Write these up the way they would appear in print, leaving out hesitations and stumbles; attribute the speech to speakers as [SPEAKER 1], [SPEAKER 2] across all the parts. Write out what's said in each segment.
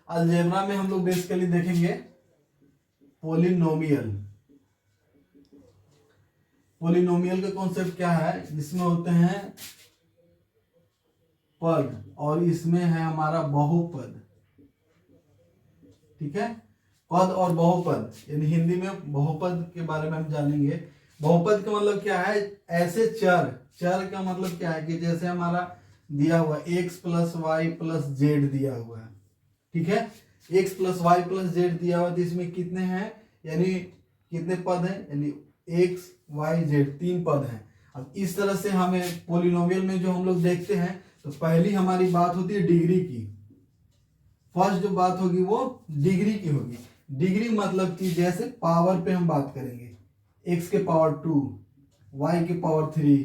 [SPEAKER 1] Algebra में हम लोग बेसिकली देखेंगे पोलिनोमियल। पोलिनोमियल का कॉन्सेप्ट क्या है, इसमें होते हैं पद और इसमें है हमारा बहुपद। ठीक है, पद और बहुपद, यानी हिंदी में बहुपद के बारे में हम जानेंगे। बहुपद का मतलब क्या है, ऐसे चर, चर का मतलब क्या है कि जैसे हमारा दिया हुआ x plus y plus z दिया हुआ है। ठीक है, x plus y plus z दिया हुआ, तो इसमें कितने हैं, यानी कितने पद हैं, यानी x y z, 3 पद हैं। अब इस तरह से हमें पोलिनोमियल में जो हम लोग देखते हैं, तो पहली हमारी बात होती है डिग्री की। फर्स्ट जो बात होगी वो डिग्री की होगी। डिग्री मतलब कि जैसे पावर पे हम बात करेंगे, x के पावर 2, y के पावर 3,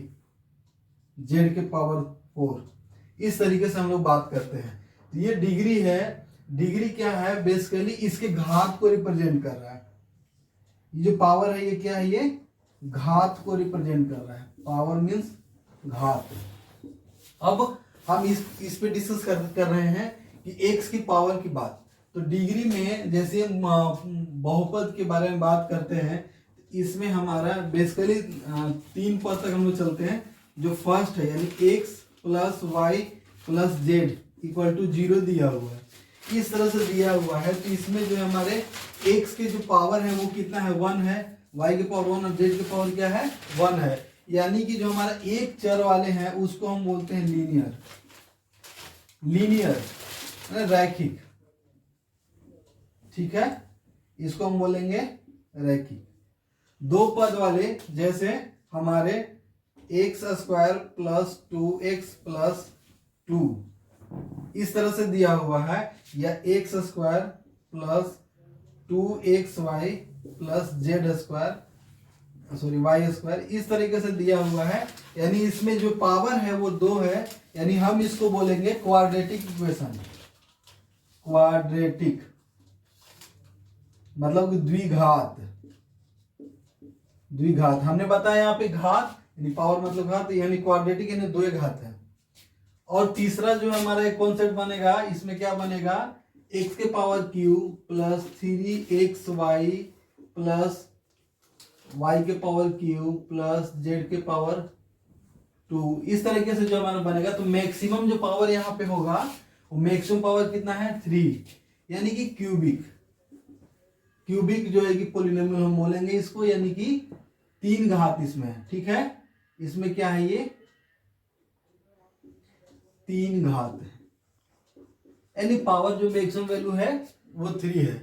[SPEAKER 1] z के पावर 4, इस तरीके से हम लोग बात करते हैं। तो ये डिग्री है। डिग्री क्या है, बेसिकली इसके घात को रिप्रेजेंट कर रहा है। ये जो पावर है ये क्या है, ये घात को रिप्रेजेंट कर रहा है। पावर मीन्स घात। अब हम इस पे डिस्कस कर रहे हैं कि x की पावर की बात। तो डिग्री में जैसे हम बहुपद के बारे में बात करते हैं, इसमें हमारा बेसिकली 3 पद तक हम लोग चलते हैं। जो फर्स्ट है यानी x plus y plus z equal to 0 दिया हुआ है, इस तरह से दिया हुआ है। तो इसमें जो हमारे x के जो पावर है वो कितना है, 1 है, y के पावर 1 और z के पावर क्या है, 1 है। यानी कि जो हमारा एक चर वाले हैं उसको हम बोलते हैं लीनियर। लीनियर रैखिक। ठीक है, इसको हम बोलेंगे रैखिक। 2 पद वाले जैसे हमारे x square plus 2x plus 2 इस तरह से दिया हुआ है, या x square plus 2xy plus z square y square, इस तरीके से दिया हुआ है। यानी इसमें जो पावर है वो 2 है, यानी हम इसको बोलेंगे क्वाड्रेटिक इक्वेशन। क्वाड्रेटिक मतलब द्विघात। द्विघात हमने बताया यहाँ पे घात यानी पावर मतलब घात, यानी क्वाड्रेटिक यानी 2 घात है। और तीसरा जो हमारा एक कॉन्सेप्ट बनेगा, इसमें क्या बनेगा, x के power Q plus 3xy plus y के पावर क्यू प्लस z के पावर 2, इस तरीके से जो हमारा बनेगा। तो मैक्सिमम जो पावर यहाँ पे होगा वो मैक्सिमम पावर कितना है, 3, यानी कि क्यूबिक। क्यूबिक जो है कि पोलिनोमियल हम बोलेंगे इसको, यानी कि 3 घात इसमें है। ठीक है, इसमें क्या है, ये 3 घात है, यानी पावर जो मैक्सिमम वैल्यू है वो 3 है।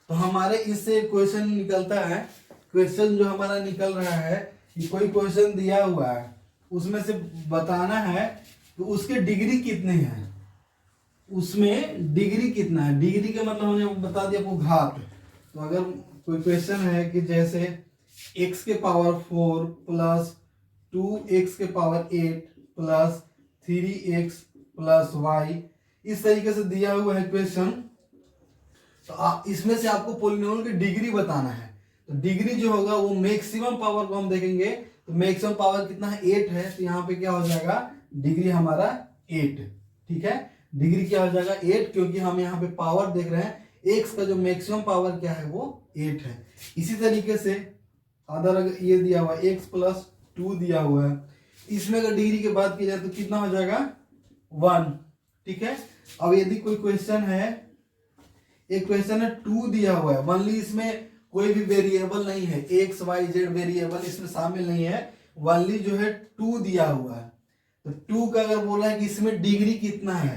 [SPEAKER 1] तो हमारे इससे क्वेश्चन निकलता है, क्वेश्चन जो हमारा निकल रहा है कि कोई क्वेश्चन दिया हुआ है, उसमें से बताना है कि उसके डिग्री कितने हैं, उसमें डिग्री कितना है। डिग्री का मतलब हमने बता दिया आपको घात। तो अगर कोई क्वेश्चन है कि जैसे x के पावर 4 प्लस 2x के power 8 plus 3x plus y, इस तरीके से दिया हुआ है क्वेश्चन, तो इसमें से आपको पोलिनोमियल की डिग्री बताना है। तो डिग्री जो होगा वो मैक्सिमम पावर को हम देखेंगे। तो मैक्सिमम पावर कितना है, 8 है। तो यहाँ पे क्या हो जाएगा, डिग्री हमारा 8। ठीक है, डिग्री क्या हो जाएगा, 8, क्योंकि हम यहाँ पे पावर देख रहे हैं। x का जो मैक्सिमम पावर क्या है वो 8 है। इसी तरीके से अदर ये दिया हुआ x प्लस 2 दिया हुआ है, इसमें अगर डिग्री की बात की जाए तो कितना हो जाएगा, 1। ठीक है, अब यदि कोई क्वेश्चन है, एक क्वेश्चन है 2 दिया हुआ है, मान ली इसमें कोई भी वेरिएबल नहीं है, एक्स वाई जेड वेरिएबल इसमें शामिल नहीं है, वनली जो है 2 दिया हुआ है। तो 2 का अगर बोला है कि इसमें डिग्री कितना है,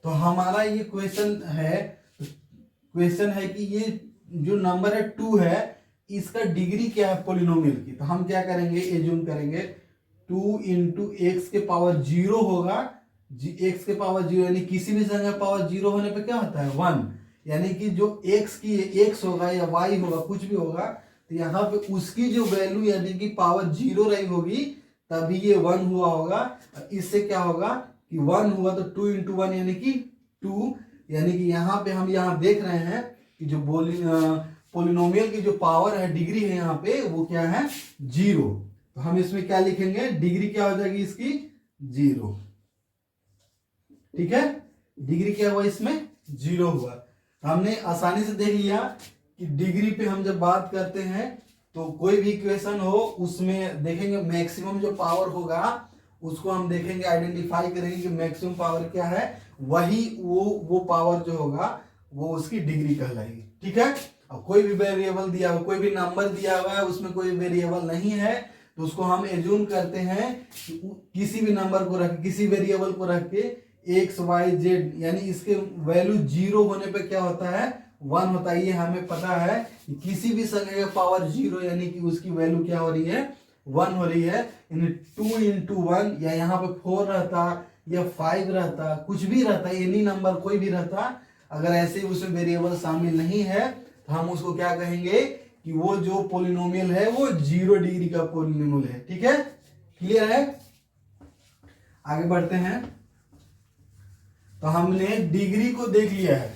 [SPEAKER 1] तो हमारा ये क्वेश्चन है, क्वेश्चन है कि ये जो नंबर है 2 है, इसका डिग्री क्या है पोलिनोमियल की। तो हम क्या करेंगे, एज्यूम करेंगे 2 इंटू एक्स के पावर 0 होगा, एक्स के पावर 0 यानी किसी भी संख्या पावर 0 होने पे क्या होता है, 1, यानी कि जो x की x होगा या y होगा कुछ भी होगा, तो यहाँ पे उसकी जो वैल्यू यानी कि पावर 0 रही होगी, तभी ये 1 हुआ होगा। इससे क्या होगा कि 1 हुआ तो 2 इंटू 1 यानी कि 2, यानी कि यहाँ पे हम यहाँ देख रहे हैं कि जो पोलिनोमियल की जो पावर है, डिग्री है यहाँ पे वो क्या है, 0। तो हम इसमें क्या लिखेंगे, डिग्री क्या हो जाएगी इसकी, 0। ठीक है, डिग्री क्या हुआ इसमें, 0 हुआ। हमने आसानी से देख लिया कि डिग्री पे हम जब बात करते हैं तो कोई भी इक्वेशन हो उसमें देखेंगे मैक्सिमम जो पावर होगा उसको हम देखेंगे, आइडेंटिफाई करेंगे कि मैक्सिमम पावर क्या है, वही वो पावर जो होगा वो उसकी डिग्री कहलाएगी। ठीक है। अब कोई भी वेरिएबल दिया हुआ, कोई भी नंबर दिया हुआ है, उसमें कोई वेरिएबल नहीं है, तो उसको हम एज्यूम करते हैं कि किसी भी नंबर को रख, किसी वेरिएबल को रख के एक्स वाई जेड, यानी इसके वैल्यू 0 होने पे क्या होता है, 1 होता है। ये हमें पता है कि किसी भी संख्या का पावर 0 यानी कि उसकी वैल्यू क्या हो रही है, 1 हो रही है। 2 into 1 या यहाँ पे 4 रहता या 5 रहता, कुछ भी रहता, एनी नंबर कोई भी रहता, अगर ऐसे उसमें वेरिएबल शामिल नहीं है तो हम उसको क्या कहेंगे कि वो जो पोलिनोमियल है वो 0 डिग्री का पोलिनोमियल है। ठीक है, क्लियर है। आगे बढ़ते हैं। तो हमने डिग्री को देख लिया है,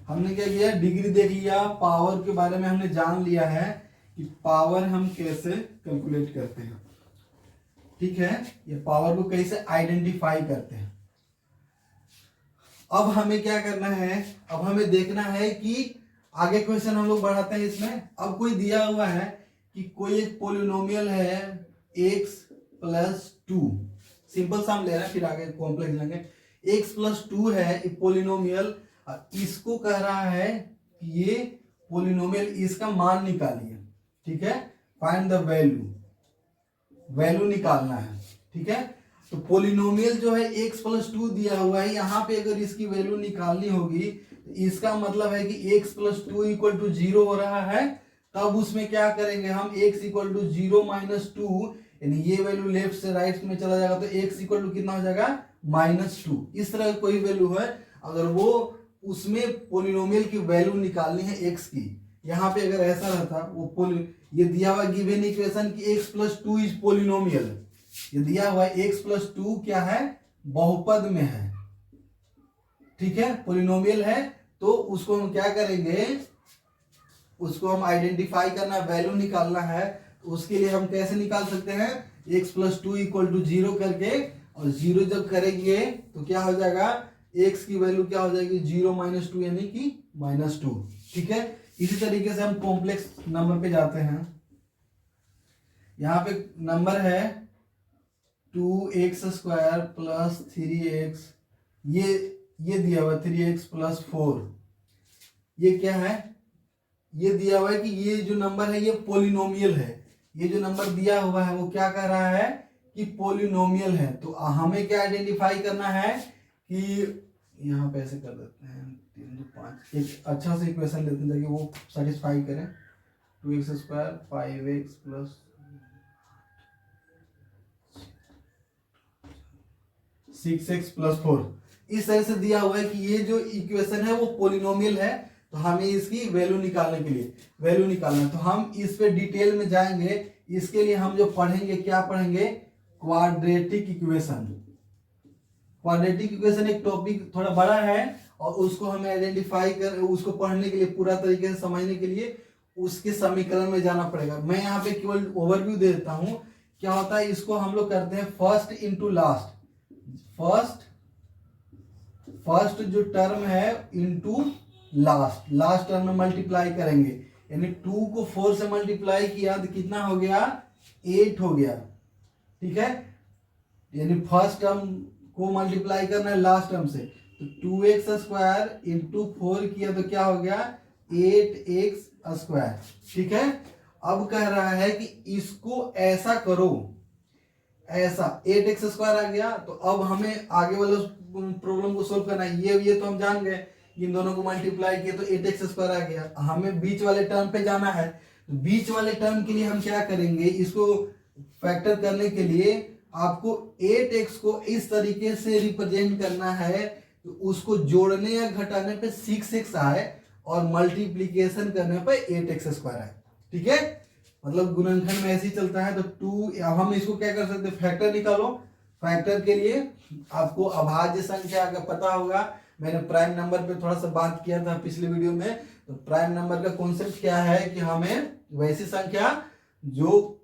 [SPEAKER 1] हमने क्या किया, डिग्री देख लिया, पावर के बारे में हमने जान लिया है कि पावर हम कैसे कैलकुलेट करते हैं। ठीक है, ये पावर को कैसे आइडेंटिफाई करते हैं। अब हमें क्या करना है, अब हमें देखना है कि आगे क्वेश्चन हम लोग बढ़ाते हैं इसमें। अब कोई दिया हुआ है कि कोई एक पोलिनोमियल है x+2, सिंपल सा हम ले रहे हैं, फिर आगे कॉम्प्लेक्स लेंगे। x+2 है एक पोलिनोमियल, इसको कह रहा है कि ये पोलिनोमियल, इसका मान निकालिए। ठीक है, फाइंड द वैल्यू, वैल्यू निकालना है। ठीक है, तो पोलिनोमियल जो है x+2 दिया हुआ है, यहाँ पे अगर इसकी वैल्यू निकालनी होगी तो इसका मतलब है कि x+2 = 0 हो रहा है। तब उसमें क्या करेंगे हम, x = 0 - 2, यानी ये वैल्यू लेफ्ट से राइट में चला जाएगा तो x = कितना हो जाएगा, -2। इस तरह का कोई वैल्यू है, अगर वो उसमें पोलिनोमियल की वैल्यू निकालनी है x की, यहाँ पे अगर ऐसा रहता वो ये दिया हुआ गिवन इक्वेशन की x+2 इज पोलिनोमियल, ये दिया हुआ x+2 क्या है, बहुपद में है। ठीक है, पोलिनोमियल है, तो उसको हम क्या करेंगे, उसको हम आइडेंटिफाई करना, वैल्यू निकालना है। तो उसके लिए हम कैसे निकाल सकते हैं, x+2 = 0 करके, और 0 जब करेंगे तो क्या हो जाएगा, x की वैल्यू क्या हो जाएगी, 0 - 2 यानी कि -2। ठीक है, इसी तरीके से हम कॉम्प्लेक्स नंबर पे जाते हैं। यहाँ पे नंबर है 2x² + 3x, ये दिया हुआ 3x + 4, ये क्या है, ये दिया हुआ है कि ये जो नंबर है ये पोलिनोमियल है। ये जो नंबर दिया हुआ है वो क्या कह रहा है कि पोलिनोमियल है। तो हमें क्या आइडेंटिफाई करना है कि यहाँ पे ऐसे कर देते हैं 3 2 5, एक अच्छा से इक्वेशन लेते हैं ताकि वो सेटिस्फाई करें। 2x² 5x + 6x + 4, इस तरह से दिया हुआ है कि ये जो इक्वेशन है वो पोलिनोमियल है। तो हमें इसकी वैल्यू निकालने के लिए वैल्यू निकालना है, तो हम इस पे डिटेल में जाएंगे। इसके लिए हम जो पढ़ेंगे, क्या पढ़ेंगे, क्वाड्रेटिक इक्वेशन। क्वाड्रेटिक इक्वेशन एक टॉपिक थोड़ा बड़ा है और उसको हमें आइडेंटिफाई कर, उसको पढ़ने के लिए, पूरा तरीके से समझने के लिए उसके समीकरण में जाना पड़ेगा। मैं यहाँ पे केवल ओवरव्यू दे देता हूँ। क्या होता है, इसको हम लोग करते हैं फर्स्ट इंटू लास्ट, फर्स्ट जो टर्म है इंटू लास्ट टर्म में मल्टीप्लाई करेंगे, यानी 2 को 4 से मल्टीप्लाई किया तो कितना हो गया, 8 हो गया। ठीक है, यानी फर्स्ट टर्म को मल्टीप्लाई करना है लास्ट टर्म से, तो 2x² × 4 किया तो क्या हो गया, 8x²। ठीक है, अब कह रहा है कि इसको ऐसा करो, ऐसा 8x² आ गया। तो अब हमें आगे वाले प्रॉब्लम को सोल्व करना है। ये तो हम जान गए, इन दोनों को मल्टीप्लाई किए तो 8x² आ गया। हमें बीच वाले टर्म पे जाना है, तो बीच वाले टर्म के लिए हम क्या करेंगे, इसको फैक्टर करने के लिए आपको 8x को इस तरीके से रिप्रेजेंट करना है तो उसको जोड़ने या घटाने पे 6x आए और मल्टीप्लीकेशन करने पे 8x² आए। ठीक है, मतलब गुणनखंड में ऐसे ही चलता है। तो 2, हम इसको क्या कर सकते हैं, फैक्टर निकालो। फैक्टर के लिए आपको अभाज्य संख्या का पता होगा, मैंने प्राइम नंबर पे थोड़ा सा बात किया था पिछले वीडियो में। तो प्राइम नंबर का कॉन्सेप्ट क्या है कि हमें वैसी संख्या जो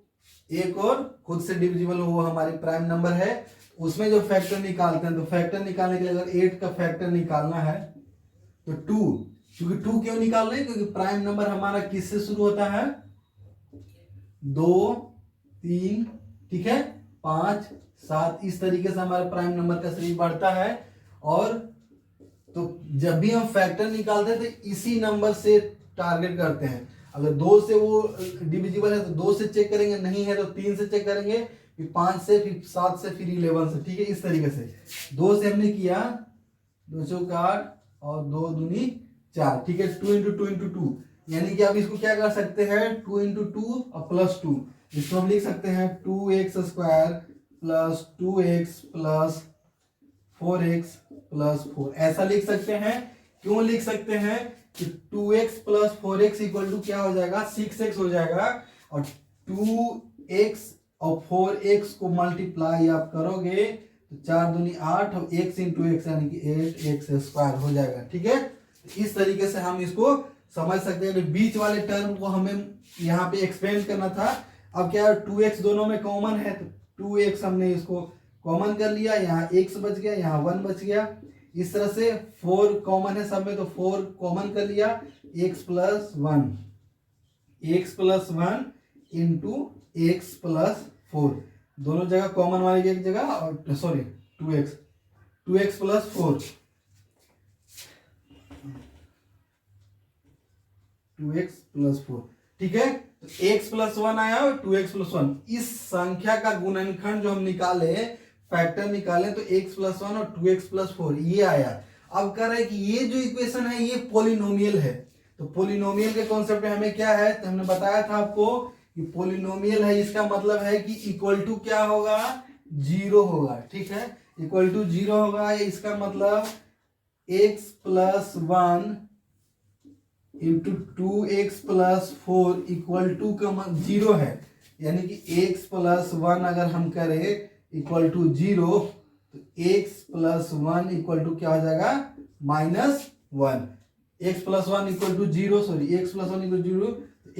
[SPEAKER 1] एक और खुद से डिविजिबल हो वो हमारी प्राइम नंबर है, उसमें जो फैक्टर निकालते हैं। तो फैक्टर निकालने के लिए अगर 8 का फैक्टर निकालना है तो 2, क्योंकि 2 क्यों निकाल रहे हैं, क्योंकि प्राइम नंबर हमारा किससे शुरू होता है, 2, 3, ठीक है, 5, 7, इस तरीके से हमारा प्राइम नंबर का सीरीज बढ़ता है। और तो जब भी हम फैक्टर निकालते हैं तो इसी नंबर से टारगेट करते हैं। अगर 2 से वो डिविजिबल है तो 2 से चेक करेंगे, नहीं है तो 3 से चेक करेंगे, फिर 5 से, फिर 7 से, फिर 11 से, ठीक है, इस तरीके से। 2 से हमने किया 2 चौक 8 और 2 दूनी 4, ठीक है, 2 इंटू 2 इंटू 2, यानी कि अब इसको क्या कर सकते हैं, 2 इंटू 2 और प्लस 2, इसको हम लिख सकते हैं 2x square plus 2x plus 4x plus 4, ऐसा लिख सकते हैं। क्यों लिख सकते हैं कि 2x plus 4x equal to क्या हो जाएगा, 6x हो जाएगा। और 2x और 4x को मल्टीप्लाई आप करोगे तो 4 दूनी 8 और x इंटू एक्स यानी कि 8x स्क्वायर हो जाएगा, ठीक है। इस तरीके से हम इसको समझ सकते हैं। बीच वाले टर्म को हमें यहाँ पे एक्सपेंड करना था। अब क्या है, 2x दोनों में कॉमन है तो 2x हमने इसको कॉमन कर लिया, यहाँ x बच गया, यहाँ 1 बच गया। इस तरह से 4 कॉमन है सब में तो 4 कॉमन कर लिया, x plus 1 into x plus 4, दोनों जगह कॉमन वाली एक जगह, और sorry 2x plus 4, 2x plus 4, ठीक है। तो x प्लस 1 आया और 2x प्लस 1, इस संख्या का गुणनखंड जो हम निकाले, फैक्टर निकाले, तो x प्लस 1 और 2x प्लस 4 ये आया। अब कह रहे हैं कि ये जो इक्वेशन है ये पोलिनोमियल है। तो पोलिनोमियल के कॉन्सेप्ट में हमें क्या है, तो हमने बताया था आपको कि पोलिनोमियल है, इसका मतलब है कि इक्वल टू क्या होगा, 0 होगा, ठीक है, इक्वल टू 0 होगा। इसका मतलब x plus 1 into 2x plus 4 equal to का 0 है, यानी कि x प्लस 1 अगर हम करें इक्वल टू 0 तो x प्लस 1 इक्वल टू क्या हो जाएगा, -1। x plus 1 equal to 0, sorry x plus 1 equal to 0,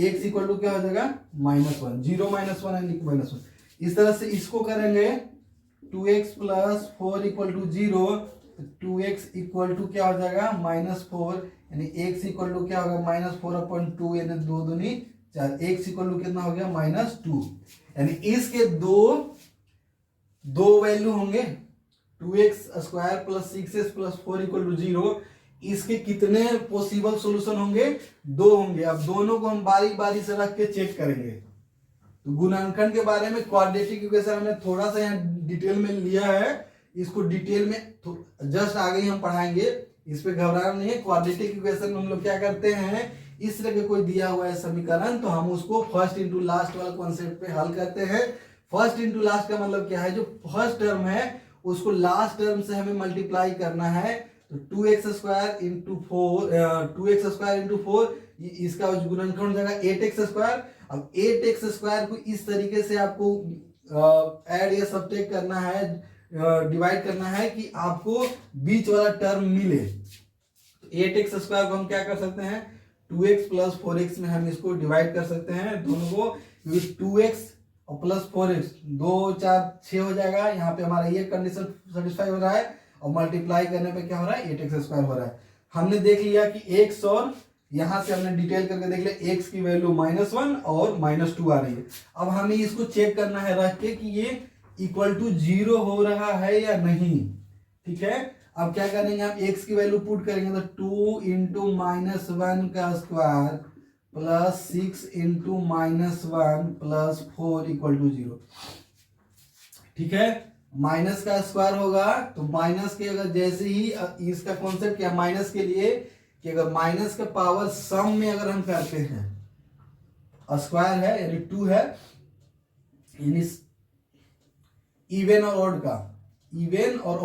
[SPEAKER 1] x equal to क्या हो जाएगा, -1, 0 -1 यानी कि -1। इस तरह से इसको करेंगे 2x plus 4 equal to 0, 2x equal to क्या हो जाएगा, -4, यानी x इक्वल टू क्या होगा, -4/2, यानी 2 दूनी 4, x इक्वल टू कितना हो गया, -2। यानी इसके दो वैल्यू होंगे, 2x square plus 6x plus 4 equal to 0। इसके कितने पॉसिबल सॉल्यूशन होंगे, 2 होंगे। अब दोनों को हम बारी बारी से रख के चेक करेंगे। तो गुणनखंड के बारे में क्वाड्रेटिक इक्वेशन हमने थोड़ा सा यहाँ डिटेल में लिया है, इसको डिटेल में जस्ट आगे ही हम पढ़ाएंगे, इस पे घबराना नहीं है। क्वाड्रेटिक इक्वेशन में हम लोग क्या करते हैं, इस तरह के कोई दिया हुआ है समीकरण तो हम उसको फर्स्ट इंटू लास्ट वाला कॉन्सेप्ट पे हल करते हैं। फर्स्ट इंटू लास्ट का मतलब क्या है, जो फर्स्ट टर्म है उसको लास्ट टर्म से हमें मल्टीप्लाई करना है। तो 2x स्क्वायर इंटू 4 इसका गुणनखंड हो जाएगा 8x स्क्वायर। अब 8x स्क्वायर को इस तरीके से आपको ऐड या सब्ट्रैक्ट करना है, डिवाइड करना है कि आपको बीच वाला टर्म मिले। तो 8x स्क्वायर को हम क्या कर सकते हैं, 2x प्लस 4x में हम इसको डिवाइड कर सकते हैं दोनों को, क्योंकि 2x और प्लस 4x 2 4 6 हो जाएगा। यहाँ पे हमारा ये कंडीशन सेटिस्फाई हो रहा है और मल्टीप्लाई करने पे क्या हो रहा है, 8x स्क्वायर हो रहा है। हमने देख लिया कि x, और यहाँ से हमने डिटेल करके देख लिया x की वैल्यू -1 और -2 आ रही है। अब हमें इसको चेक करना है रख के कि ये इक्वल टू 0 हो रहा है या नहीं, ठीक है। अब क्या करेंगे, हम x की वैल्यू पुट करेंगे तो 2 इंटू -1 का square plus 6 into -1 plus 4 equal to 0, ठीक है। माइनस का स्क्वायर होगा तो माइनस के अगर जैसे ही इसका कॉन्सेप्ट क्या माइनस के लिए, कि अगर माइनस का पावर सम में अगर हम करते हैं, स्क्वायर है यानी 2 है, यानी इवन और ऑड का, इवन और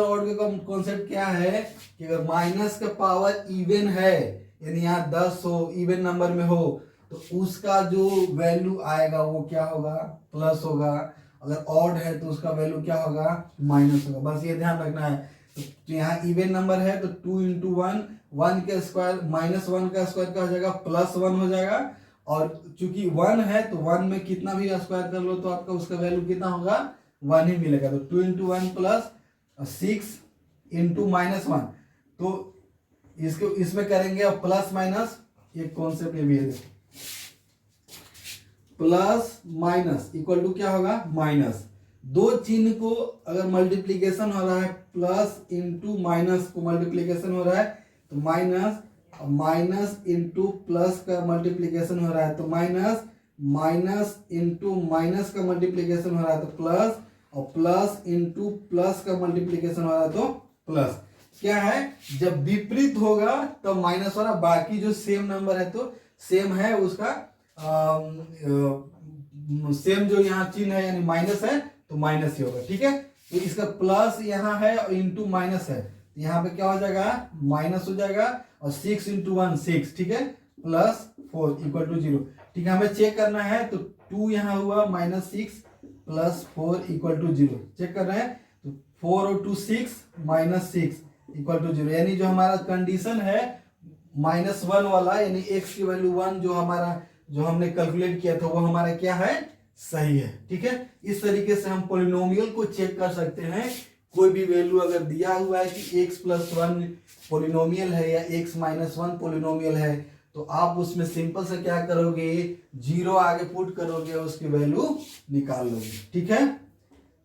[SPEAKER 1] ऑड का कॉन्सेप्ट क्या है कि अगर माइनस का पावर इवन है, यानी यहाँ 10 हो, इवन नंबर में हो, तो उसका जो वैल्यू आएगा वो क्या होगा, प्लस होगा। अगर ऑड है तो उसका वैल्यू क्या होगा, माइनस होगा। बस ये ध्यान रखना है। तो यहाँ इवन नंबर है तो 2 इंटू 1 के स्क्वायर -1 का स्क्वायर क्या हो जाएगा, +1 हो जाएगा। और चूंकि 1 है तो 1 में कितना भी स्क्वायर कर लो तो आपका उसका वैल्यू कितना होगा, 1 ही मिलेगा। तो 2 इंटू 1 प्लस 6 इंटू -1, तो इसको इसमें करेंगे अब प्लस माइनस, ये कॉन्सेप्ट ये भी है, देखो प्लस माइनस इक्वल टू क्या होगा माइनस। दो चिन्ह को अगर मल्टीप्लीकेशन हो रहा है, प्लस इंटू माइनस को मल्टीप्लीकेशन हो रहा है तो माइनस, माइनस इंटू प्लस का मल्टीप्लीकेशन हो रहा है तो माइनस, माइनस इंटू माइनस का मल्टीप्लीकेशन हो रहा है तो प्लस, और प्लस इंटू प्लस का मल्टीप्लीकेशन हो रहा है तो प्लस। क्या है, जब विपरीत होगा तो माइनस हो रहा, बाकी जो सेम नंबर है तो सेम है उसका सेम जो यहाँ चिन्ह है यानी माइनस है तो माइनस ही होगा। ठीक है, तो इसका प्लस यहाँ है और इंटू माइनस है, यहाँ पे क्या हो जाएगा माइनस हो जाएगा, और 6 इंटू 1 6, ठीक है, प्लस 4 इक्वल टू 0। ठीक है, हमें चेक करना है तो 2 यहाँ हुआ minus 6 plus 4 equal to 0। Check कर रहे हैं तो 4 और 2 6 माइनस 6 इक्वल टू 0, यानी जो हमारा कंडीशन है -1 वाला, यानी x की वैल्यू 1 जो हमारा जो हमने कैलकुलेट किया था वो हमारा क्या है सही है। ठीक है, इस तरीके से हम पोलिनोमियल को चेक कर सकते हैं। कोई भी वैल्यू अगर दिया हुआ है कि x प्लस 1 पोलिनोमियल है या x माइनस 1 पोलिनोमियल है तो आप उसमें सिंपल से क्या करोगे, 0 आगे पुट करोगे, उसकी वैल्यू निकाल लोगे। ठीक है,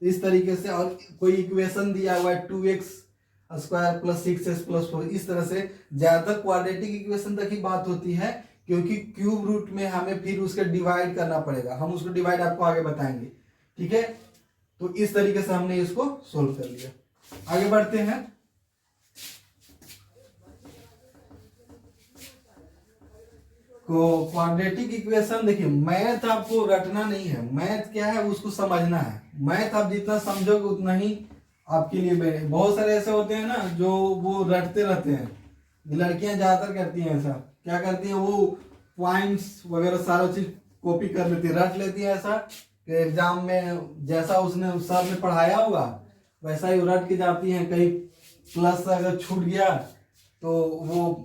[SPEAKER 1] इस तरीके से। और कोई इक्वेशन दिया हुआ है 2x square plus 6s plus 4, इस तरह से ज्यादातर क्वाड्रेटिक इक्वेशन तक ही बात होती है, क्योंकि क्यूब रूट में हमें फिर उसका डिवाइड करना पड़ेगा, हम उसको डिवाइड आपको आगे बताएंगे। ठीक है, तो इस तरीके से हमने इसको सोल्व कर लिया। आगे बढ़ते हैं। क्वाड्रेटिक इक्वेशन देखिए, मैथ आपको रटना नहीं है, मैथ क्या है उसको समझना है। मैथ आप जितना समझोगे उतना ही आपके लिए। बहुत सारे ऐसे होते हैं ना जो वो रटते रहते हैं, लड़कियां ज्यादातर करती हैं ऐसा। क्या करती हैं, वो पॉइंट्स वगैरह सारा चीज कॉपी कर लेती है, रट लेती है ऐसा कि एग्जाम में जैसा उसने सर ने पढ़ाया होगा वैसा ही रट के जाती हैं। कहीं प्लस अगर छूट गया तो वो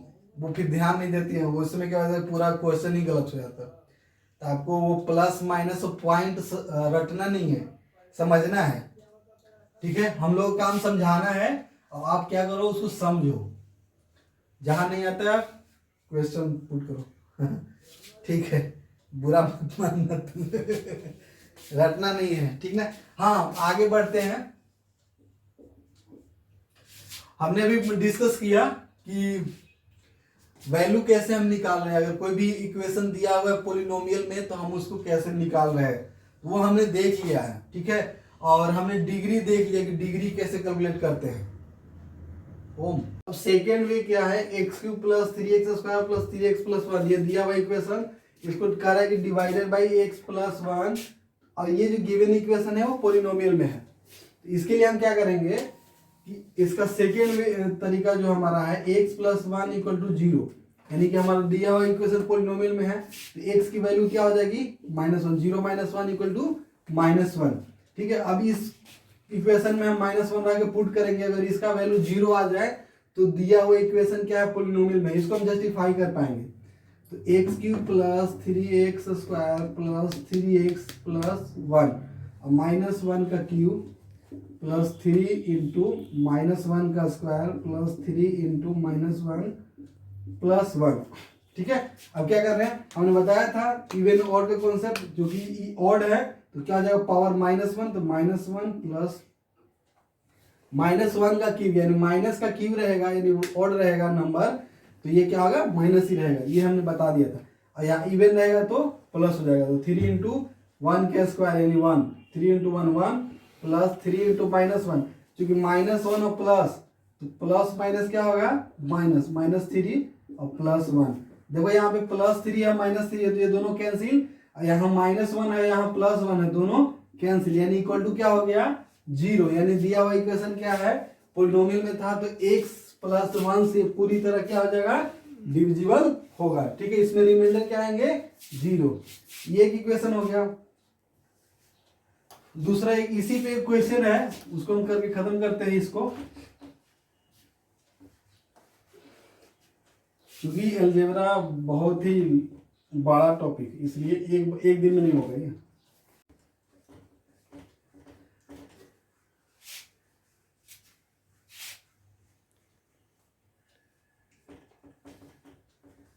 [SPEAKER 1] फिर ध्यान नहीं देती है, उस समय क्या होता है पूरा क्वेश्चन ही गलत हो जाता है। तो आपको वो प्लस माइनस पॉइंट रटना नहीं है, समझना है। ठीक है, हम लोग काम समझाना है और आप क्या करो उसको समझो, जहां नहीं आता क्वेश्चन पुट करो। ठीक है, बुरा मत मानना रटना नहीं है, ठीक ना। हाँ, आगे बढ़ते हैं। हमने अभी डिस्कस किया कि वैल्यू कैसे हम निकाल रहे हैं। अगर कोई भी इक्वेशन दिया हुआ है पोलिनोमियल में तो हम उसको कैसे निकाल रहे हैं वो हमने देख लिया है। ठीक है, और हमने डिग्री देख लिया कि डिग्री कैसे कैलकुलेट करते हैं। ओम, अब सेकेंड वे क्या है, x cube plus 3x square plus 3x plus 1, ये दिया हुआ इक्वेशन, इसको कह रहा है कि डिवाइडेड बाई x प्लस 1, और ये जो गिवन इक्वेशन है वो पोलिनोमियल में है। तो इसके लिए हम क्या करेंगे कि इसका सेकेंड तरीका जो हमारा है x प्लस 1 इक्वल टू 0, यानी कि हमारा दिया हुआ इक्वेशन पोलिनोमियल में है तो x की वैल्यू क्या हो जाएगी -1, 0 माइनस 1 इक्वल टू -1। ठीक है, अब इस इक्वेशन में हम -1 आके पुट करेंगे, अगर इसका वैल्यू 0 आ जाए तो दिया हुआ इक्वेशन क्या है पोलिनोमियल में, इसको हम जस्टिफाई कर पाएंगे। तो x cube plus 3x square plus 3x plus 1 और -1 का क्यूब प्लस 3 इंटू -1 का स्क्वायर प्लस 3 इंटू -1 प्लस 1। ठीक है, अब क्या कर रहे हैं, हमने बताया था इवन ऑड का कॉन्सेप्ट, जो कि ऑड है तो क्या हो जाएगा पावर -1, तो -1 प्लस -1 का क्यूब, यानी माइनस का क्यूब रहेगा, यानी ऑड रहेगा नंबर, तो ये क्या होगा माइनस ही रहेगा, ये हमने बता दिया था। और यहाँ इवन रहेगा तो प्लस हो जाएगा, तो 3 इंटू 1 का स्क्वायर यानी 1, 3 इंटू 1 1 प्लस 3 इंटू -1, क्योंकि -1 और प्लस, तो प्लस माइनस क्या होगा -3 और प्लस 1। देखो यहाँ पे +3 है -3 है तो ये दोनों कैंसिल, यहाँ -1 है यहाँ +1 है, दोनों कैंसिल, यानी इक्वल टू क्या हो गया 0। यानी दिया हुआ इक्वेशन क्या है पोलिनोमियल में था तो x प्लस 1 से पूरी तरह क्या हो जाएगा डिविजिबल होगा। ठीक है, इसमें रिमाइंडर क्या आएंगे 0। ये एक इक्वेशन हो गया। दूसरा एक इसी पे क्वेश्चन है, उसको हम करके खत्म करते हैं इसको, क्योंकि अलजेब्रा बहुत ही बड़ा टॉपिक, इसलिए एक दिन में नहीं होगा ये।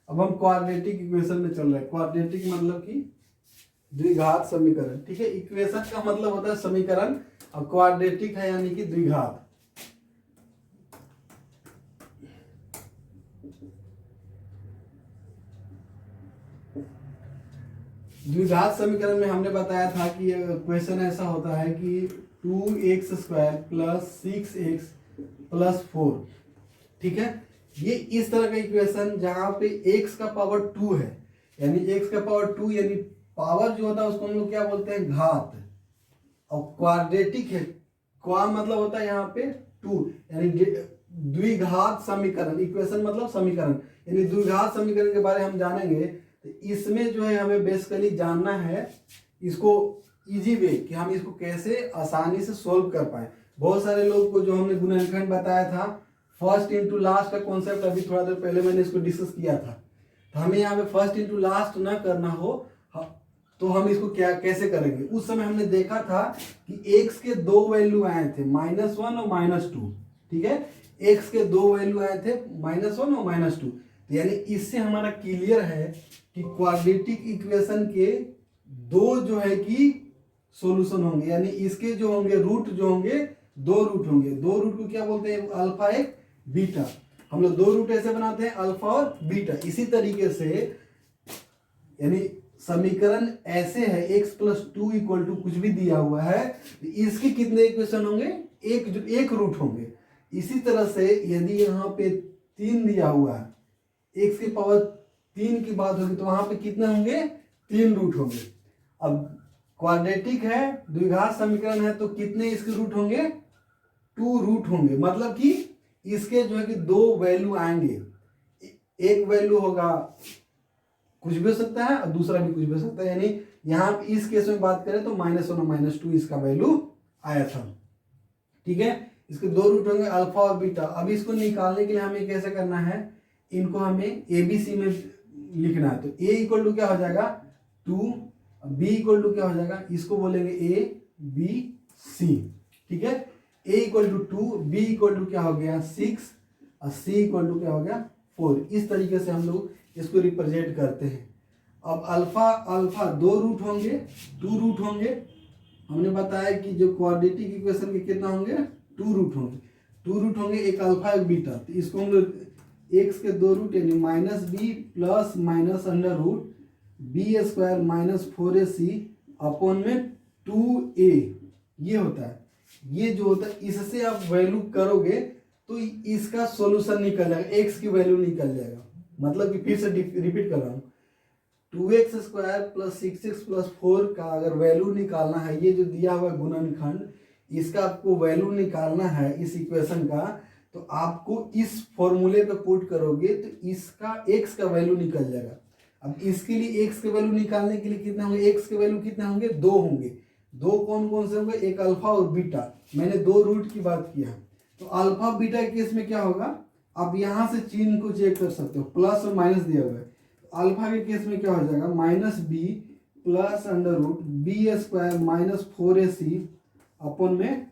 [SPEAKER 1] अब हम क्वाड्रेटिक इक्वेशन में चल रहे हैं। क्वाड्रेटिक मतलब कि द्विघात समीकरण, ठीक है। इक्वेशन का मतलब होता है समीकरण, और क्वाड्रेटिक है यानी कि द्विघात। द्विघात समीकरण में हमने बताया था कि क्वेश्चन ऐसा होता है कि 2x² + 6x + 4, ठीक है। ये इस तरह का इक्वेशन जहां पे x का पावर 2 है, यानी x का पावर 2 यानी पावर जो होता है उसको हम लोग क्या बोलते हैं, घात। और क्वाड्रेटिक है, क्वा मतलब होता है यहाँ पे 2, यानी द्विघात समीकरण। इक्वेशन मतलब समीकरण, यानी द्विघात समीकरण के बारे में हम जानेंगे। तो इसमें जो है हमें बेसिकली जानना है इसको इजी वे, कि हम इसको कैसे आसानी से सोल्व कर पाए। बहुत सारे लोग को जो हमने गुणनखंड बताया था, फर्स्ट इनटू लास्ट का कॉन्सेप्ट अभी थोड़ा देर पहले मैंने इसको डिस्कस किया था। तो हमें यहाँ पे फर्स्ट इनटू लास्ट ना करना हो, तो हम इसको क्या कैसे करेंगे। उस समय हमने देखा था कि x के दो वैल्यू आए थे, -1 और -2, ठीक है। x के दो वैल्यू आए थे, -1 और -2। तो यानी इससे हमारा क्लियर है कि क्वाड्रेटिक इक्वेशन के दो जो है कि सॉल्यूशन होंगे, यानी इसके जो होंगे रूट जो होंगे, दो रूट होंगे। दो रूट को क्या बोलते हैं, अल्फा एक बीटा। हम लोग दो रूट ऐसे बनाते हैं, अल्फा और बीटा। इसी तरीके से यानी समीकरण ऐसे है, x + 2 = कुछ भी दिया हुआ है, इसके कितने इक्वेशन होंगे, एक रूट होंगे। इसी तरह से यदि यहाँ पे 3 दिया हुआ है, x की पावर 3 की बात होगी, तो वहां पे कितने होंगे, 3 रूट होंगे। अब क्वाड्रेटिक है, द्विघात समीकरण है, तो कितने इसके रूट होंगे, 2 रूट होंगे। मतलब कि इसके जो है कि दो वैल्यू आएंगे, एक वैल्यू होगा कुछ भी हो सकता है और दूसरा भी कुछ भी हो सकता है। यानी यहाँ इस केस में बात करें तो -1 और -2 इसका वैल्यू आया था, ठीक है। इसके दो रूट होंगे, अल्फा और बीटा। अब इसको निकालने के लिए हमें कैसे करना है, इनको हमें ABC में लिखना है। तो A = क्या हो जाएगा, 2, B = क्या हो जाएगा, इसको बोलेंगे ABC, ठीक है। A = 2, B = क्या हो गया 6, और C = क्या हो गया 4। इस तरीके से हम लोग इसको रिप्रेजेंट करते हैं। अब अल्फा दो रूट होंगे, 2 रूट होंगे। हमने बताया कि जो क्वाड्रेटिक इक्वेशन के कितना होंगे, 2 रूट होंगे। 2 रूट होंगे, एक अल्फा एक बीटा। तो इसको हम लोग x के दो रूट यानी -b + -√b² - 4ac अपॉन में 2a, ये होता है। ये जो होता है इससे आप वैल्यू करोगे तो इसका सॉल्यूशन निकल जाएगा, x की वैल्यू निकल जाएगा। मतलब कि फिर से रिपीट कर रहा हूँ, 2x² + 6x + 4 का अगर वैल्यू निकालना है, ये जो दिया हुआ गुणनखंड, इसका आपको वैल्यू निकालना है इस इक्वेशन का, तो आपको इस फॉर्मूले पे पुट करोगे तो इसका x का वैल्यू निकल जाएगा। अब इसके लिए x के वैल्यू निकालने के लिए कितना होंगे, x के वैल्यू कितना होंगे, 2 होंगे। दो कौन कौन से होंगे, एक अल्फा और बीटा। मैंने दो रूट की बात किया, तो अल्फा बीटा के केस में क्या होगा, आप यहां से चिन्ह को चेक कर सकते हो, प्लस और माइनस दिया हुआ है। अल्फा के केस में क्या हो जाएगा, -b + √b² - 4ac अपॉन में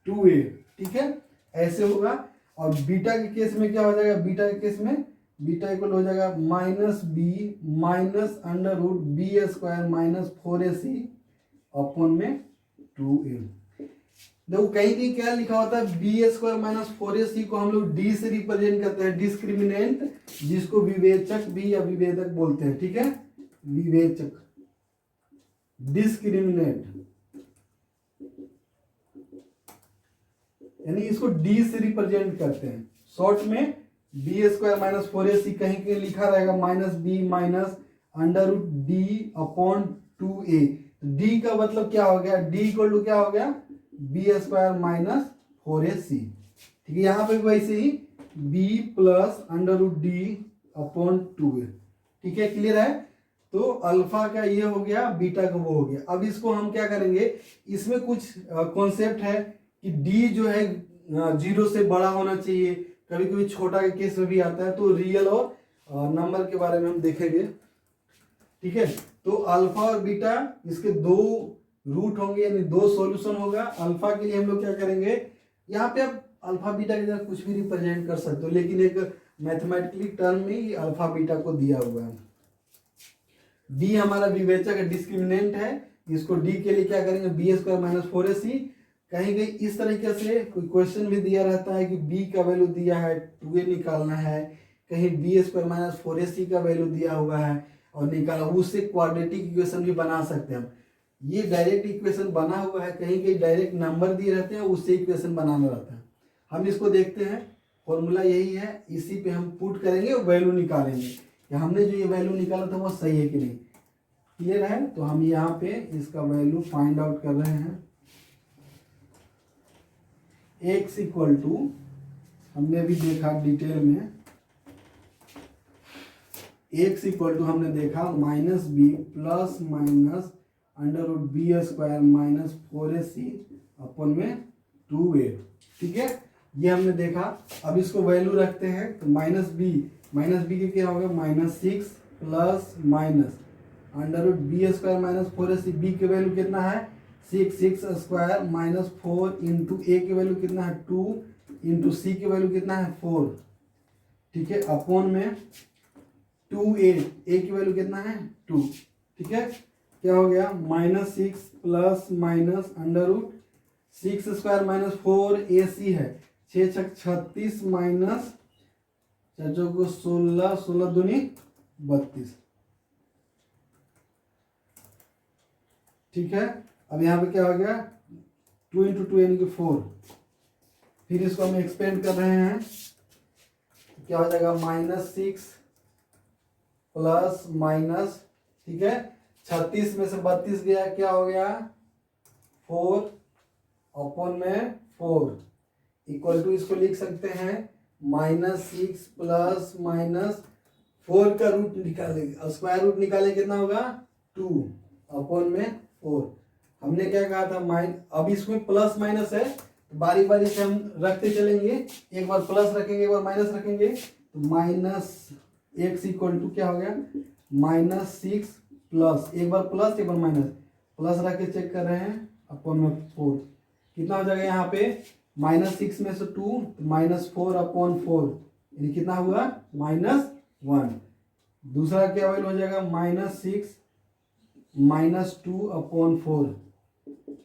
[SPEAKER 1] 2a, ठीक है, ऐसे होगा। और बीटा के केस में क्या हो जाएगा, बीटा के केस में बीटा इक्वल हो जाएगा -b - √b² - 4ac अपॉन में 2a। देखो कहीं कहीं क्या लिखा होता है, b² - 4ac को हम लोग d से रिप्रेजेंट करते हैं, डिस्क्रिमिनेंट, जिसको विवेचक भी या विभेदक बोलते हैं, ठीक है। विवेचक, डिस्क्रिमिनेंट, यानी इसको d से रिप्रेजेंट करते हैं। शॉर्ट में b² - 4ac कहीं कहीं लिखा रहेगा -b - √d/2a। d का मतलब क्या हो गया, d = क्या हो गया, b² - 4ac, ठीक है। यहां पे वैसे ही b + √d/2a, ठीक है, क्लियर है। तो अल्फा का ये हो गया, बीटा का वो हो गया। अब इसको हम क्या करेंगे, इसमें कुछ कॉन्सेप्ट है कि d जो है 0 से बड़ा होना चाहिए, कभी कभी छोटा के केस में भी आता है। तो रियल और नंबर के बारे में हम देखेंगे, ठीक है। तो अल्फा और बीटा इसके दो रूट होंगे, यानी दो सॉल्यूशन होगा। अल्फा के लिए हम लोग क्या करेंगे, यहाँ पे आप अल्फा बीटा की जगह कुछ भी रिप्रेजेंट कर सकते हो, लेकिन एक मैथमेटिकली टर्म में ये अल्फा बीटा को दिया हुआ है। डी हमारा विवेचक डिस्क्रिमिनेंट है, इसको डी के लिए क्या करेंगे, बी स्क्वायर माइनस 4ac। कहीं कहीं इस तरीके से कोई क्वेश्चन भी दिया रहता है कि बी का वैल्यू दिया है 2a निकालना है, कहीं बी स्क्वायर माइनस 4ac का वैल्यू दिया हुआ है और निकाला, उससे क्वाड्रेटिक इक्वेशन भी बना सकते हैं हम। ये डायरेक्ट इक्वेशन बना हुआ है, कहीं कहीं डायरेक्ट नंबर दिए रहते हैं, उससे इक्वेशन बनाना रहता है। हम इसको देखते हैं, फॉर्मूला यही है, इसी पे हम पुट करेंगे और वैल्यू निकालेंगे कि हमने जो ये वैल्यू निकाला था वो सही है कि नहीं। क्लियर है? तो हम यहाँ पे इसका वैल्यू फाइंड आउट कर रहे हैं। x इक्वल टू, हमने अभी देखा डिटेल में, x इक्वल टू हमने देखा minus b plus minus under root b square minus 4ac upon में 2a। ठीक है, ये हमने देखा। अब इसको वैल्यू रखते हैं तो माइनस बी के क्या होगा, -6 plus minus under root b square minus 4ac। B के वैल्यू कितना है 6 स्क्वायर माइनस 4 इंटू ए के वैल्यू कितना है 2 इंटू सी के वैल्यू कितना है 4। ठीक है, अपॉन में 2a, ए की वैल्यू कितना है 2। ठीक है, क्या हो गया -6 plus minus under root 6 square minus 4ac है, 6 छक 36 माइनस 4 को 16, 16 दूनी 32। ठीक है, अब यहाँ पे क्या हो गया 2 इंटू 2 यानी कि 4। फिर इसको हम एक्सपेंड कर रहे हैं, क्या हो जाएगा -6 प्लस माइनस, ठीक है 36 में से 32 गया, क्या हो गया 4 अपॉन में 4 इक्वल टू, इसको लिख सकते हैं -6 प्लस माइनस 4 का रूट निकालेंगे और स्क्वायर रूट निकाले कितना होगा 2 अपॉन में 4। हमने क्या कहा था अब इसमें प्लस माइनस है तो बारी बारी से हम रखते चलेंगे, एक बार प्लस रखेंगे एक बार माइनस रखेंगे, तो -x इक्वल टू क्या हो गया -6 प्लस, एक बार प्लस एक बार माइनस, प्लस रख के चेक कर रहे हैं अपॉन में 4। कितना हो जाएगा यहाँ पे -6 में से 2 -4 अपॉन 4 यानी कितना हुआ -1। दूसरा क्या वैल्यू हो जाएगा -6 -2 अपॉन 4,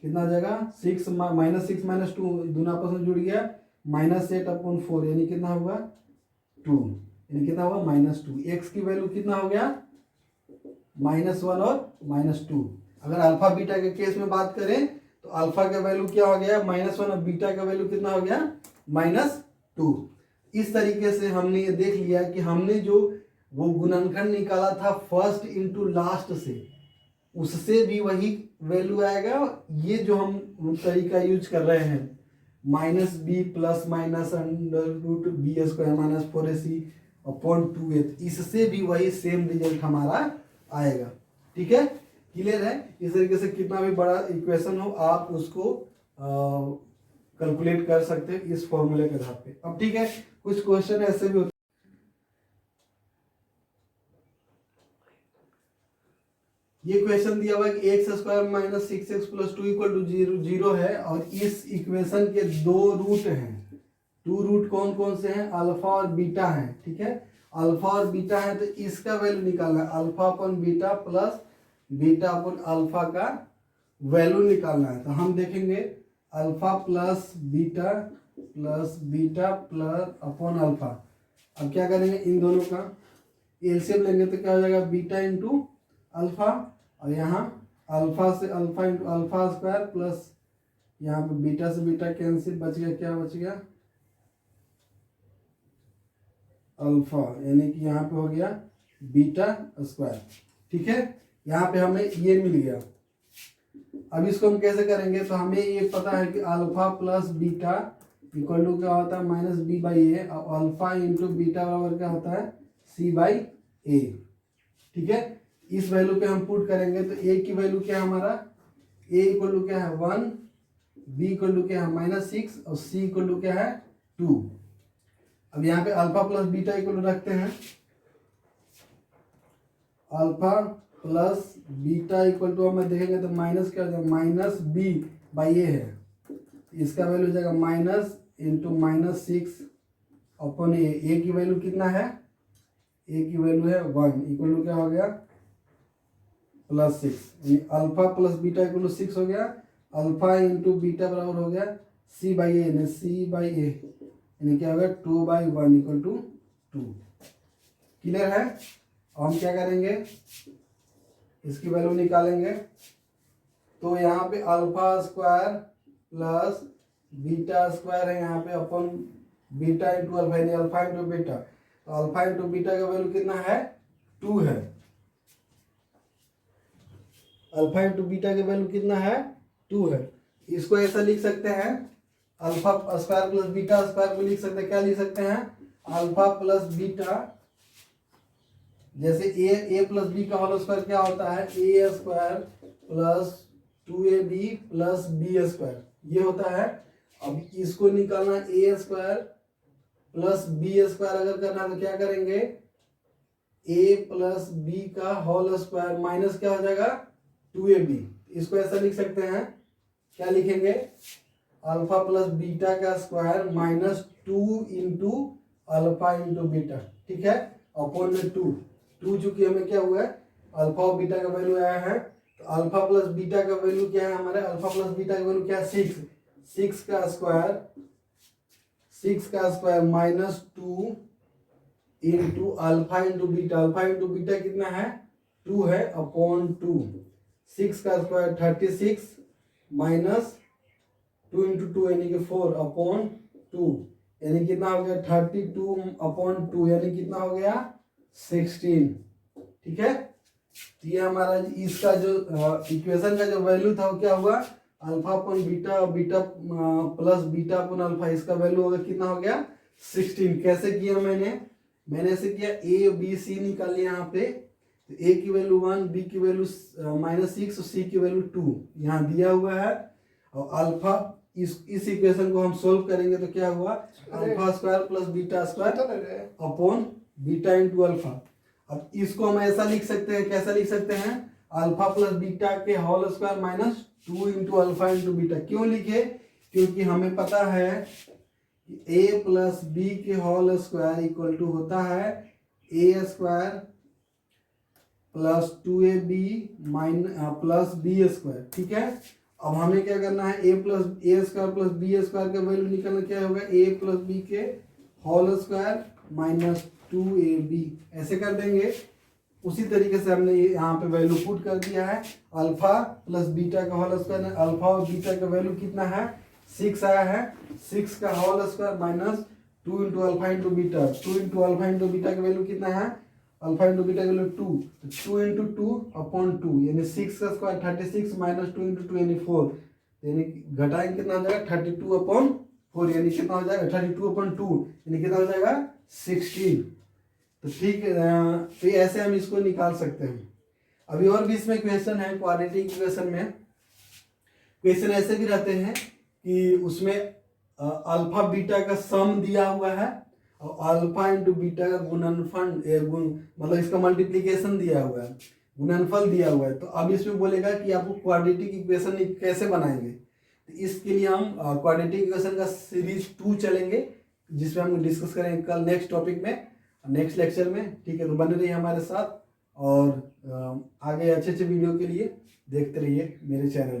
[SPEAKER 1] कितना हो जाएगा 6 माइनस 2 दोनों आपस में जुड़ गया -8 अपॉन 4 यानी कितना होगा 2, यानी कितना होगा -2। x की वैल्यू कितना हो गया -1 और -2। अगर अल्फा बीटा के केस में बात करें तो अल्फा का वैल्यू क्या हो गया -1 और बीटा का वैल्यू कितना हो गया -2। इस तरीके से हमने ये देख लिया कि हमने जो वो गुणनखंड निकाला था फर्स्ट इंटू लास्ट से, उससे भी वही वैल्यू आएगा। ये जो हम तरीका यूज कर रहे हैं -b plus minus under root b square minus 4ac upon 2a, इससे भी वही सेम रिजल्ट हमारा आएगा। ठीक है, क्लियर है? इस तरीके से कितना भी बड़ा इक्वेशन हो आप उसको कैलकुलेट कर सकते हैं इस फॉर्मूले के आधार पे। अब ठीक है, कुछ क्वेश्चन ऐसे भी होते, ये क्वेश्चन दिया हुआ है कि x square minus 6x plus 2 equal to 0 है और इस इक्वेशन के 2 रूट हैं। 2 रूट कौन कौन से हैं, अल्फा और बीटा हैं। ठीक है, अल्फा और बीटा है तो इसका वैल्यू निकालना है, alpha upon beta plus beta upon alpha का वैल्यू निकालना है। तो हम देखेंगे alpha plus beta plus upon alpha. अब क्या करेंगे, इन दोनों का एलसीएम लेंगे तो क्या हो जाएगा बीटा इंटू अल्फा, और यहाँ अल्फा से alpha into alpha square plus यहाँ पे बीटा से बीटा कैंसिल, बच गया क्या बच गया अल्फा, यानी कि यहाँ पे हो गया बीटा स्क्वायर। ठीक है, यहाँ पे हमें ये मिल गया। अब इसको हम कैसे करेंगे, तो हमें ये पता है कि alpha plus beta equal to क्या होता है -b/a, और अल्फा इंटू बीटा बराबर क्या होता है c/a। ठीक है, इस वैल्यू पे हम पुट करेंगे तो a की वैल्यू क्या है हमारा, a इक्वल टू क्या है 1, b इक्वल टू क्या है -6 और c इक्वल टू क्या है 2। अब यहाँ पे alpha plus beta equal to रखते हैं, alpha plus beta equal to हमें देखेंगे तो माइनस क्या हो जाएगा -b/a है, इसका वैल्यू हो जाएगा -6 अपॉन ए की वैल्यू कितना है, ए की वैल्यू है 1 इक्वल टू क्या हो गया +6, यानी alpha plus beta equal to 6 हो गया। अल्फा इंटू बीटा बराबर हो गया C बाई ए, यानी C बाई ए यानी क्या हो गया 2/1 इक्वल टू 2। क्लियर है। हम क्या करेंगे, इसकी वैल्यू निकालेंगे। तो यहाँ पे alpha square plus beta square है यहाँ पे अपन बीटा इंटू अल्फा, यानी अल्फा इंटू बीटा। तो अल्फा इंटू बीटा का वैल्यू कितना है 2 है। अल्फा इंटू बीटा का वैल्यू कितना है 2 है। इसको ऐसा लिख सकते हैं, alpha square plus beta square को लिख सकते हैं, क्या लिख सकते हैं अल्फा प्लस बीटा, जैसे ए प्लस बी का होल स्क्वायर क्या होता है A square plus 2ab plus B square, ये होता है। अब इसको निकालना A square plus B square अगर करना है तो क्या करेंगे ए प्लस बी का होल स्क्वायर माइनस क्या हो जाएगा 2ab। इसको ऐसा लिख सकते हैं, क्या लिखेंगे अल्फा प्लस बीटा का square minus 2 into alpha into beta, ठीक है, अपॉन में 2 चूंकि हमें क्या हुआ है अल्फा और बीटा का वैल्यू आया है। तो अल्फा प्लस बीटा का वैल्यू क्या है हमारे, अल्फा प्लस बीटा का वैल्यू क्या है 6 का square minus 2 into alpha into beta, alpha into beta कितना है 2 है अपॉन 2, 6 का स्क्वायर 36 माइनस 2 इंटू 2 यानी कि 4 अपॉन 2, यानी कितना हो गया 32 अपॉन 2 यानी कितना हो गया 16, ठीक है। तो ये हमारा इसका जो इक्वेशन का जो वैल्यू था वो क्या हुआ अल्फा अपॉन बीटा और beta plus beta upon alpha, इसका वैल्यू होगा कितना हो गया 16। कैसे किया मैंने ऐसे किया ए बी सी निकाल लिया यहाँ पे। तो ए की वैल्यू 1, बी की वैल्यू -6 और सी की वैल्यू 2 यहाँ दिया हुआ है। और अल्फा इस इक्वेशन को हम सोल्व करेंगे तो क्या हुआ alpha square plus beta square upon beta into alpha. अब इसको हम ऐसा लिख सकते हैं, कैसा लिख सकते हैं अल्फा प्लस बीटा के whole square minus 2 into alpha into beta. क्यों लिखे, क्योंकि हमें पता है कि a प्लस बी के होल स्क्वायर इक्वल टू होता है A square plus 2ab plus B square, ठीक है। अब हमें क्या करना है A square plus B square का वैल्यू निकालना, क्या होगा ए प्लस बी के होल स्क्वायर माइनस 2ab, ऐसे कर देंगे। उसी तरीके से हमने यहाँ पे वैल्यू पुट कर दिया है अल्फा प्लस बीटा का होल स्क्वायर, अल्फा और बीटा का वैल्यू कितना है 6 आया है, 6 का whole square minus 2 into alpha into beta, 2 into alpha into beta का वैल्यू कितना है अल्फा इंटू बीटा का वैल्यू 2, तो 2 इंटू 2 अपॉन 2 यानी 6 का स्क्वायर 36 माइनस 2 इंटू 2 यानी 4, यानी घटाएंगे कितना हो जाएगा 32 अपॉन 4 यानी कितना हो जाएगा 32 अपॉन 2 यानी कितना हो जाएगा 16। तो ठीक है, तो ऐसे हम इसको निकाल सकते हैं। अभी और भी इसमें क्वेश्चन है, क्वाड्रेटिक इक्वेशन में क्वेश्चन ऐसे भी रहते हैं कि उसमें अल्फा बीटा का सम दिया हुआ है और अल्फा इंटू बीटा का गुणनफल मतलब इसका मल्टीप्लीकेशन दिया हुआ है, गुणनफल दिया हुआ है। तो अब इसमें बोलेगा कि आपको क्वाड्रेटिक इक्वेशन कैसे बनाएंगे। तो इसके लिए हम क्वाड्रेटिक इक्वेशन का सीरीज 2 चलेंगे जिसमें हम डिस्कस करेंगे कल नेक्स्ट टॉपिक में, नेक्स्ट लेक्चर में, ठीक है। तो बने रहिए हमारे साथ और आगे अच्छे वीडियो के लिए देखते रहिए मेरे चैनल।